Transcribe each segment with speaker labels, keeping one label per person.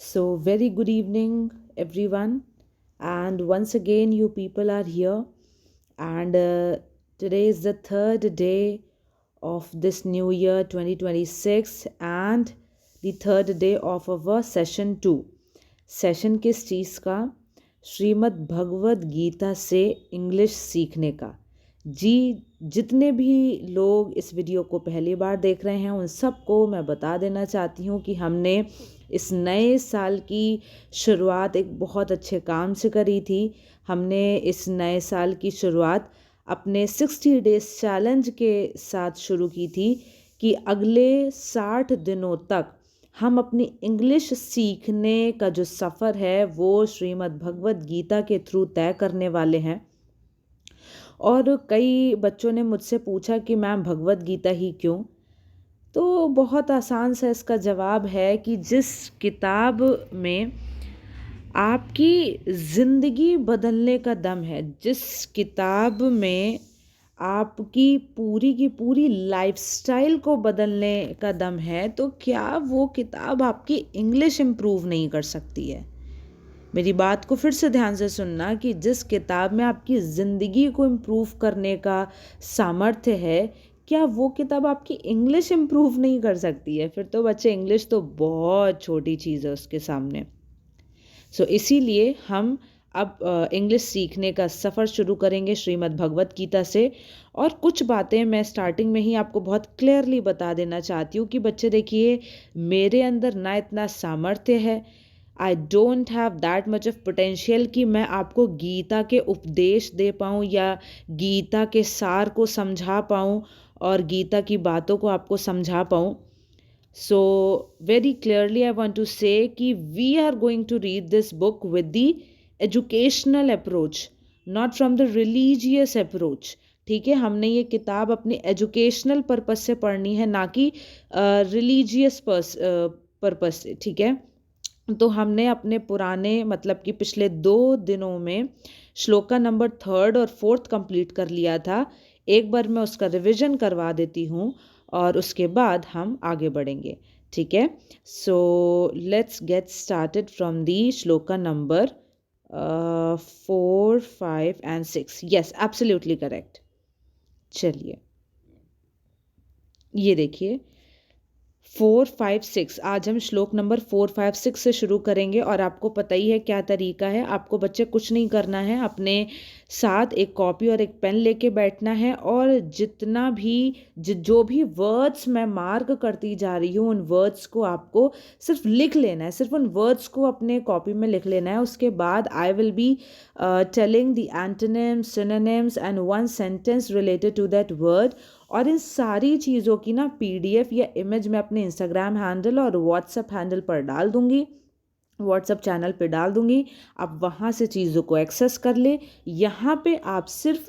Speaker 1: So, very good evening, everyone. And once again, you people are here. And today is the third day of this new year 2026 and the third day of our session 2. Session किस चीज़ का? श्रीमद् भगवद गीता से English सीखने का। जी, जितने भी लोग इस video को पहली बार देख रहे हैं उन सबको मैं बता देना चाहती हूँ कि हमने इस नए साल की शुरुआत एक बहुत अच्छे काम से करी थी। हमने इस नए साल की शुरुआत अपने 60 डेज चैलेंज के साथ शुरू की थी कि अगले 60 दिनों तक हम अपनी इंग्लिश सीखने का जो सफ़र है वो श्रीमद् भगवद गीता के थ्रू तय करने वाले हैं। और कई बच्चों ने मुझसे पूछा कि मैम भगवद गीता ही क्यों? तो बहुत आसान सा इसका जवाब है कि जिस किताब में आपकी ज़िंदगी बदलने का दम है, जिस किताब में आपकी पूरी की पूरी लाइफ़स्टाइल को बदलने का दम है, तो क्या वो किताब आपकी इंग्लिश इम्प्रूव नहीं कर सकती है? मेरी बात को फिर से ध्यान से सुनना कि जिस किताब में आपकी ज़िंदगी को इम्प्रूव करने का सामर्थ्य है, क्या वो किताब आपकी इंग्लिश इम्प्रूव नहीं कर सकती है? फिर तो बच्चे इंग्लिश तो बहुत छोटी चीज़ है उसके सामने। इसीलिए हम अब इंग्लिश सीखने का सफ़र शुरू करेंगे श्रीमद् भगवत गीता से। और कुछ बातें मैं स्टार्टिंग में ही आपको बहुत क्लियरली बता देना चाहती हूँ कि बच्चे देखिए, मेरे अंदर ना इतना सामर्थ्य है, I don't have that much of potential कि मैं आपको गीता के उपदेश दे पाऊँ या गीता के सार को समझा पाऊँ और गीता की बातों को आपको समझा पाऊँ। So, very clearly, I want to say कि we are going to read this book with the educational approach, not from the religious approach. ठीक है, हमने ये किताब अपनी एजुकेशनल पर्पस से पढ़नी है, ना कि रिलीजियस पर्पस से। ठीक है, तो हमने अपने पुराने मतलब कि पिछले 2 दिनों में श्लोका नंबर 3 और 4 कंप्लीट कर लिया था। एक बार मैं उसका रिवीजन करवा देती हूँ और उसके बाद हम आगे बढ़ेंगे। ठीक है, so let's get started from the shloka number 4, 5 and 6। Yes, absolutely correct. चलिए, ये देखिए 4, 5, 6। आज हम श्लोक नंबर 4, 5, 6 से शुरू करेंगे और आपको पता ही है क्या तरीका है। आपको बच्चे कुछ नहीं करना है, अपने साथ एक कॉपी और एक पेन लेके बैठना है और जितना भी जो भी वर्ड्स मैं मार्क करती जा रही हूँ उन वर्ड्स को आपको सिर्फ लिख लेना है, सिर्फ उन वर्ड्स को अपने कॉपी में लिख लेना है। उसके बाद I will be telling the antonyms, synonyms and one sentence related to that word. और इन सारी चीज़ों की ना पीडीएफ या इमेज मैं अपने इंस्टाग्राम हैंडल और व्हाट्सएप हैंडल पर डाल दूँगी, व्हाट्सएप चैनल पे डाल दूँगी। आप वहाँ से चीज़ों को एक्सेस कर ले। यहाँ पे आप सिर्फ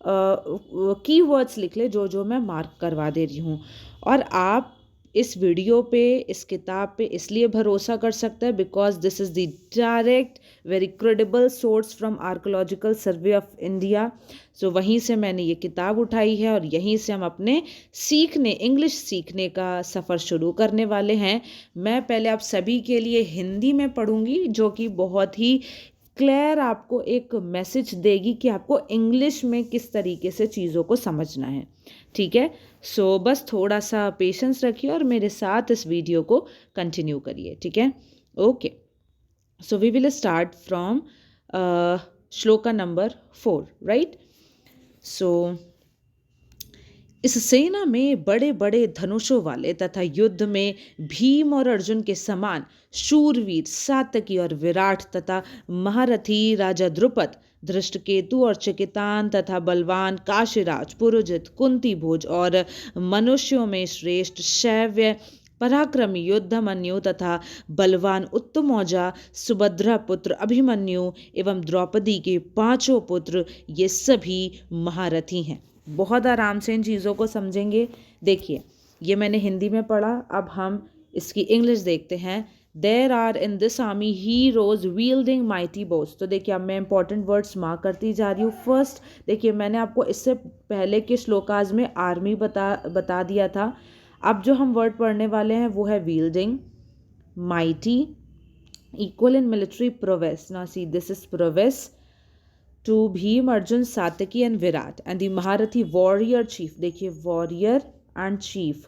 Speaker 1: कीवर्ड्स लिख ले जो जो मैं मार्क करवा दे रही हूँ। और आप इस वीडियो पे, इस किताब पे इसलिए भरोसा कर सकते हैं because this is the direct very credible source from archaeological survey of India. So वहीं से मैंने ये किताब उठाई है और यहीं से हम अपने इंग्लिश सीखने का सफ़र शुरू करने वाले हैं। मैं पहले आप सभी के लिए हिंदी में पढ़ूंगी जो कि बहुत ही क्लियर आपको एक मैसेज देगी कि आपको इंग्लिश में किस तरीके से चीज़ों को समझना है। ठीक है, बस थोड़ा सा पेशेंस रखिए और मेरे साथ इस वीडियो को कंटिन्यू करिए। ठीक है, okay. We will start from shloka number 4, right. So इस सेना में बड़े बड़े धनुषों वाले तथा युद्ध में भीम और अर्जुन के समान शूरवीर, सातकी और विराट तथा महारथी राजा द्रुपद, धृष्टकेतु और चिकितान तथा बलवान काशीराज, पुरोजित, कुंती भोज और मनुष्यों में श्रेष्ठ शैव्य पराक्रमी युद्धमन्यु तथा बलवान उत्तमौजा, सुभद्रा पुत्र अभिमन्यु एवं द्रौपदी के 5 पुत्र, ये सभी महारथी हैं। बहुत आराम से इन चीज़ों को समझेंगे। देखिए, ये मैंने हिंदी में पढ़ा, अब हम इसकी इंग्लिश देखते हैं। There are in this army heroes wielding mighty bows. तो देखिए, अब मैं इंपॉर्टेंट वर्ड्स मार्क करती जा रही हूँ। फर्स्ट देखिए, मैंने आपको इससे पहले के श्लोकाज में आर्मी बता दिया था। अब जो हम वर्ड पढ़ने वाले हैं वो है वील्डिंग, mighty, equal in military prowess. Now see, this is prowess to Bhim, Arjun, Sataki and Virat. And the Maharathi warrior chief, देखिए warrior and chief,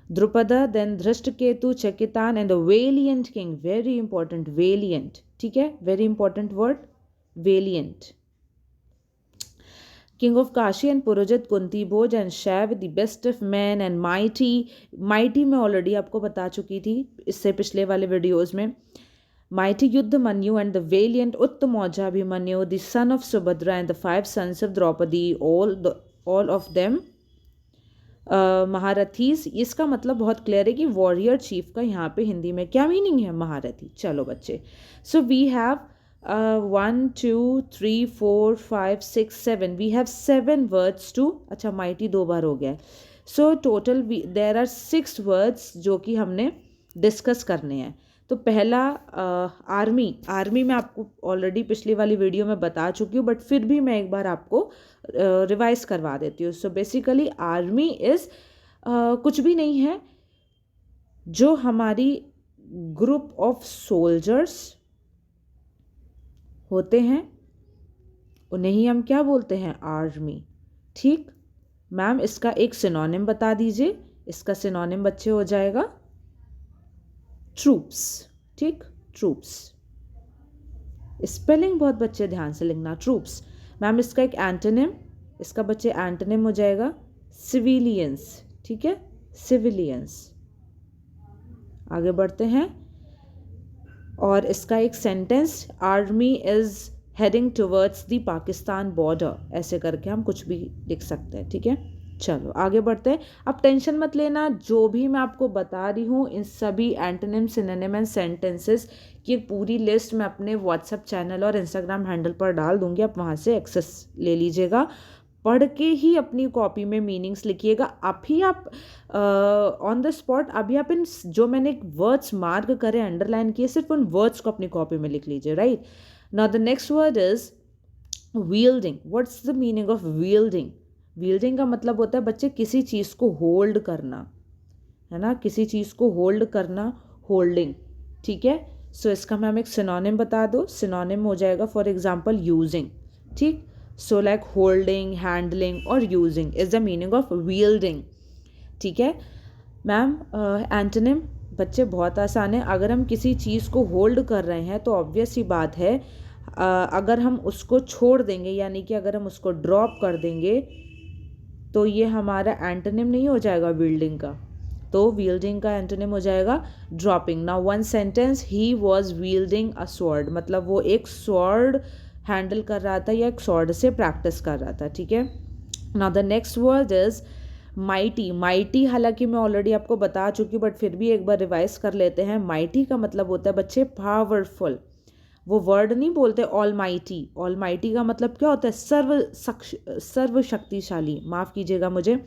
Speaker 1: Drupada, then Dhrishtaketu, Chakitan and the valiant king. Very important, valiant. ठीक है, very important word, valiant. King of Kashi and Purojit, Kunti Bhoj and Shaiv, the best of men and mighty. Mighty मैं already आपको बता चुकी थी इससे पिछले वाले वीडियोज़ में. Mighty Yuddhamanyu and the valiant Uttamauja Abhimanyu, the son of Subhadra and the 5 sons of Draupadi, all of them महारथीज. इसका मतलब बहुत क्लियर है कि वॉरियर चीफ का यहाँ पे हिंदी में क्या मीनिंग है, महारथी. चलो बच्चे, so we have 1 2 3 4 5 6 7, we have 7 words too, अच्छा माइटी 2 बार हो गया. So total there are 6 words जो कि हमने डिस्कस करने हैं. तो पहला आर्मी में आपको ऑलरेडी पिछली वाली वीडियो में बता चुकी हूँ, बट फिर भी मैं एक बार आपको रिवाइज करवा देती हूँ. सो बेसिकली आर्मी इज़ कुछ भी नहीं है, जो हमारी ग्रुप ऑफ सोल्जर्स होते हैं उन्हें ही हम क्या बोलते हैं, आर्मी. ठीक मैम, इसका एक सिनोनिम बता दीजिए. इसका सिनोनिम बच्चे हो जाएगा ट्रूप्स. ठीक, ट्रूप्स. स्पेलिंग बहुत बच्चे ध्यान से लिखना, ट्रूप्स. मैम इसका एक एंटोनिम, इसका बच्चे एंटोनिम हो जाएगा सिविलियंस. ठीक है, सिविलियंस. आगे बढ़ते हैं. और इसका एक sentence, army is heading towards the Pakistan border, ऐसे करके हम कुछ भी लिख सकते हैं. ठीक है, चलो आगे बढ़ते हैं. अब टेंशन मत लेना, जो भी मैं आपको बता रही हूँ इन सभी एंटोनिम, सिनोनिम एंड सेंटेंसेस की पूरी लिस्ट मैं अपने व्हाट्सएप चैनल और इंस्टाग्राम हैंडल पर डाल दूंगी. आप वहाँ से एक्सेस ले लीजिएगा. पढ़ के ही अपनी कॉपी में मीनिंग्स लिखिएगा. अभी आप ऑन द स्पॉट अभी आप इन जो मैंने वर्ड्स मार्क करे, अंडरलाइन किए, सिर्फ उन वर्ड्स को अपनी कॉपी में लिख लीजिए. Right now the next word is wielding. What's the meaning of wielding? Wielding का मतलब होता है बच्चे किसी चीज़ को होल्ड करना, है ना, किसी चीज़ को होल्ड करना, होल्डिंग. ठीक है, सो इसका मैं एक सिनोनिम बता दो. सिनोनिम हो जाएगा फॉर एग्जांपल यूजिंग. ठीक, सो लाइक होल्डिंग, हैंडलिंग और using is the meaning of wielding. ठीक है मैम. एंटोनिम बच्चे बहुत आसान है. अगर हम किसी चीज़ को होल्ड कर रहे हैं तो ऑब्वियस ही बात है, अगर हम उसको छोड़ देंगे, यानी कि अगर हम उसको ड्रॉप कर देंगे, तो ये हमारा एंटोनिम नहीं हो जाएगा विल्डिंग का. तो विल्डिंग का एंटोनिम हो जाएगा dropping. Now one sentence, he was building a sword, मतलब वो एक स्वॉर्ड हैंडल कर रहा था या एक स्वॉर्ड से प्रैक्टिस कर रहा था. ठीक है. Now the next word is mighty. Mighty हालांकि मैं ऑलरेडी आपको बता चुकी हूँ, बट फिर भी एक बार रिवाइज कर लेते हैं. माइटी का मतलब होता है बच्चे पावरफुल. वो वर्ड नहीं बोलते ऑल माइटी. ऑल माइटी का मतलब क्या होता है, सर्व शक्तिशाली. माफ़ कीजिएगा मुझे,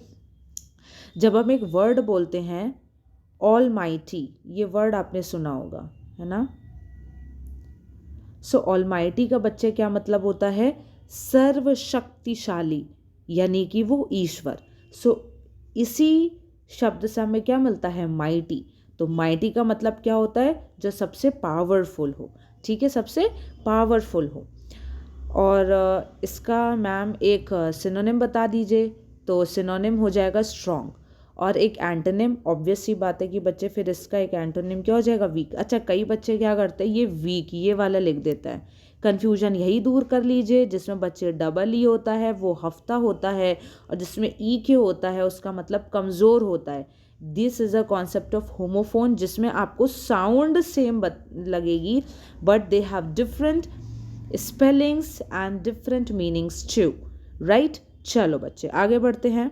Speaker 1: जब हम एक वर्ड बोलते हैं ऑल माइटी, ये वर्ड आपने सुना होगा, है ना. सो ऑल माइटी का बच्चे क्या मतलब होता है, सर्व शक्तिशाली, यानी कि वो ईश्वर. सो इसी शब्द से हमें क्या मिलता है, माइटी. तो माइटी का मतलब क्या होता है, जो सबसे पावरफुल हो. ठीक है, सबसे पावरफुल हो. और इसका मैम एक सिनोनिम बता दीजिए. तो सिनोनिम हो जाएगा स्ट्रॉन्ग. और एक एंटोनिम, ऑब्वियस सी बात है कि बच्चे फिर इसका एक एंटोनिम क्या हो जाएगा, वीक. अच्छा, कई बच्चे क्या करते हैं, ये वीक ये वाला लिख देता है. कन्फ्यूजन यही दूर कर लीजिए. जिसमें बच्चे डबल ई होता है वो हफ्ता होता है, और जिसमें ई के होता है उसका मतलब कमज़ोर होता है. This is a concept of homophone, जिसमें आपको साउंड सेम लगेगी, but they have different spellings and different meanings too. Right, चलो बच्चे आगे बढ़ते हैं.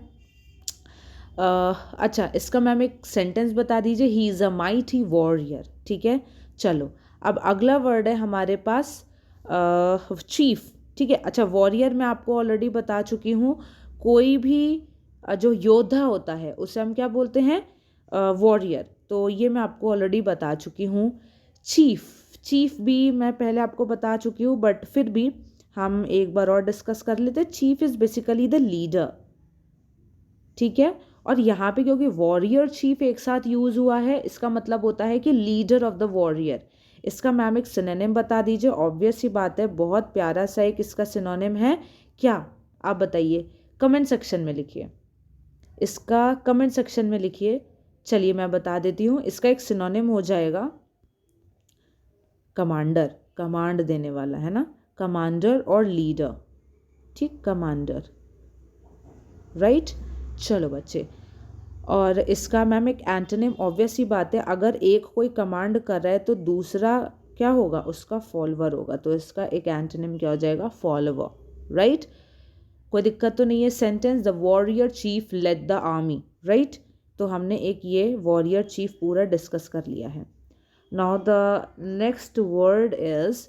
Speaker 1: अच्छा, इसका मैम एक सेंटेंस बता दीजिए, he is a mighty warrior. ठीक है, चलो अब अगला वर्ड है हमारे पास चीफ. ठीक है, अच्छा वॉरियर मैं आपको ऑलरेडी बता चुकी हूँ. कोई भी जो योद्धा होता है उसे हम क्या बोलते हैं, वॉरियर. तो ये मैं आपको ऑलरेडी बता चुकी हूँ. चीफ भी मैं पहले आपको बता चुकी हूँ, बट फिर भी हम एक बार और डिस्कस कर लेते हैं. Chief is basically the leader. ठीक है, और यहाँ पे क्योंकि वॉरियर चीफ एक साथ यूज़ हुआ है, इसका मतलब होता है कि लीडर ऑफ द वॉरियर. इसका मैम एक सिनोनिम बता दीजिए। ऑब्वियस सी बात है, बहुत प्यारा सा एक इसका सिनोनिम है। क्या आप बताइए, कमेंट सेक्शन में लिखिए, इसका कमेंट सेक्शन में लिखिए। चलिए मैं बता देती हूँ, इसका एक सिनोनिम हो जाएगा कमांडर, कमांड देने वाला है ना, कमांडर और लीडर। ठीक, कमांडर, राइट। चलो बच्चे, और इसका मैम एक एंटोनिम, ऑब्वियस ही बात है, अगर एक कोई कमांड कर रहा है तो दूसरा क्या होगा, उसका फॉलोवर होगा, तो इसका एक एंटोनिम क्या हो जाएगा, फॉलोवर, राइट। कोई दिक्कत तो नहीं है। Sentence, the warrior chief led the army, right. तो हमने एक ये वॉरियर चीफ पूरा डिस्कस कर लिया है। Now the next word is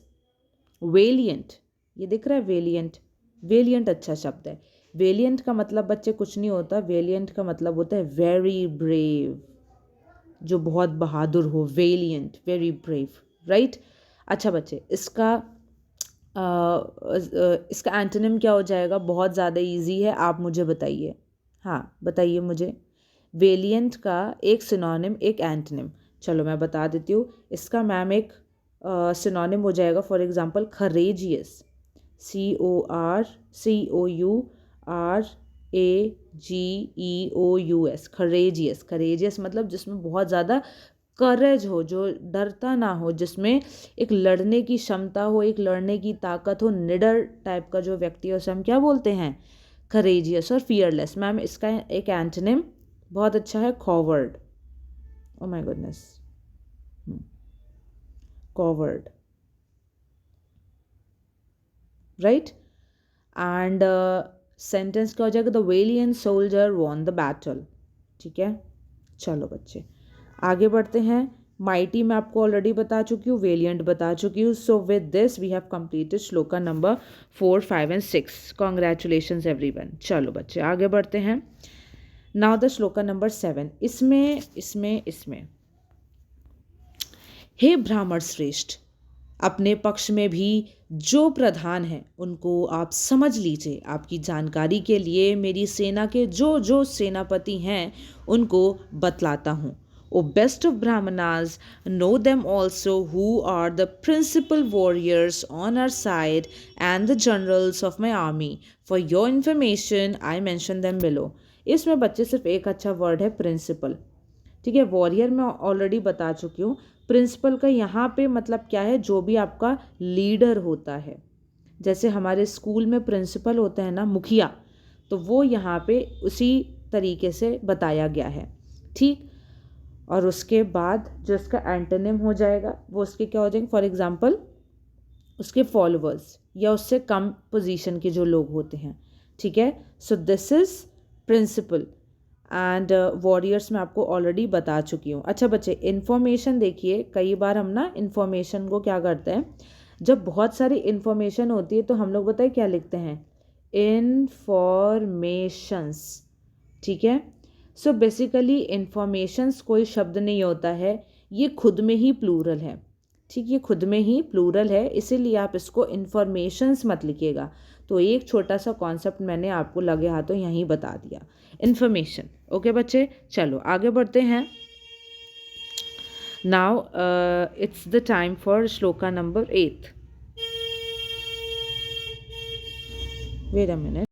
Speaker 1: valiant. ये दिख रहा है वेलियंट, वेलियंट अच्छा शब्द है। वेलियंट का मतलब बच्चे कुछ नहीं होता, वेलियंट का मतलब होता है वेरी ब्रेव, जो बहुत बहादुर हो, वेलियंट, वेरी ब्रेव, राइट। अच्छा बच्चे, इसका एंटोनिम क्या हो जाएगा, बहुत ज़्यादा इजी है, आप मुझे बताइए। हाँ बताइए मुझे, वेलियंट का एक सिनोनिम एक एंटोनिम। चलो मैं बता देती हूँ, इसका मैम एक सिनोनिम हो जाएगा, for example courageous, COURAGEOUS, courageous. Courageous मतलब जिसमें बहुत ज़्यादा करेज हो, जो डरता ना हो, जिसमें एक लड़ने की क्षमता हो, एक लड़ने की ताकत हो, निडर टाइप का जो व्यक्ति है उसे हम क्या बोलते हैं, करेजियस। और फियरलेस, मैम इसका एक एंटोनिम बहुत अच्छा है, coward. Oh my goodness, coward, right. And sentence क्या हो जाएगा, the valiant soldier won the battle. ठीक है, चलो बच्चे आगे बढ़ते हैं। माइटी मैं आपको ऑलरेडी बता चुकी हूँ, वेलियंट बता चुकी हूँ। So with this we have completed shloka number 4, 5 and 6। Congratulations everyone. चलो बच्चे आगे बढ़ते हैं। Now the shloka number 7। इसमें हे ब्राह्मण श्रेष्ठ, अपने पक्ष में भी जो प्रधान हैं उनको आप समझ लीजिए। आपकी जानकारी के लिए मेरी सेना के जो जो सेनापति हैं उनको बतलाता हूँ। O best of Brahmanas, know them also who are the principal warriors on our side and the generals of my army. For your information, I mention them below. इसमें बच्चे सिर्फ एक अच्छा वर्ड है, प्रिंसिपल। ठीक है, वॉरियर मैं already बता चुकी हूँ। प्रिंसिपल का यहाँ पे मतलब क्या है, जो भी आपका लीडर होता है, जैसे हमारे स्कूल में प्रिंसिपल होता है ना, मुखिया, तो वो यहाँ पे उसी तरीके से बताया गया है। ठीक, और उसके बाद जो उसका एंटोनिम हो जाएगा वो उसके क्या हो जाएंगे, फॉर एग्जांपल उसके फॉलोअर्स या उससे कम पोजीशन के जो लोग होते हैं। ठीक है, so this is principal and warriors मैं आपको ऑलरेडी बता चुकी हूँ। अच्छा बच्चे, इन्फॉर्मेशन देखिए, कई बार हम ना इन्फॉर्मेशन को क्या करते हैं, जब बहुत सारी इन्फॉर्मेशन होती है तो हम लोग बताए क्या लिखते हैं, इन्फॉर्मेशंस। ठीक है, सो बेसिकली इन्फॉर्मेशंस कोई शब्द नहीं होता है, ये खुद में ही प्लूरल है। ठीक, ये खुद में ही प्लूरल है, इसीलिए आप इसको इन्फॉर्मेशंस मत लिखिएगा। तो एक छोटा सा कॉन्सेप्ट मैंने आपको लगे हाथों यहीं बता दिया, इन्फॉर्मेशन। ओके बच्चे, चलो आगे बढ़ते हैं। Now it's the time for shloka number 8। Wait a minute.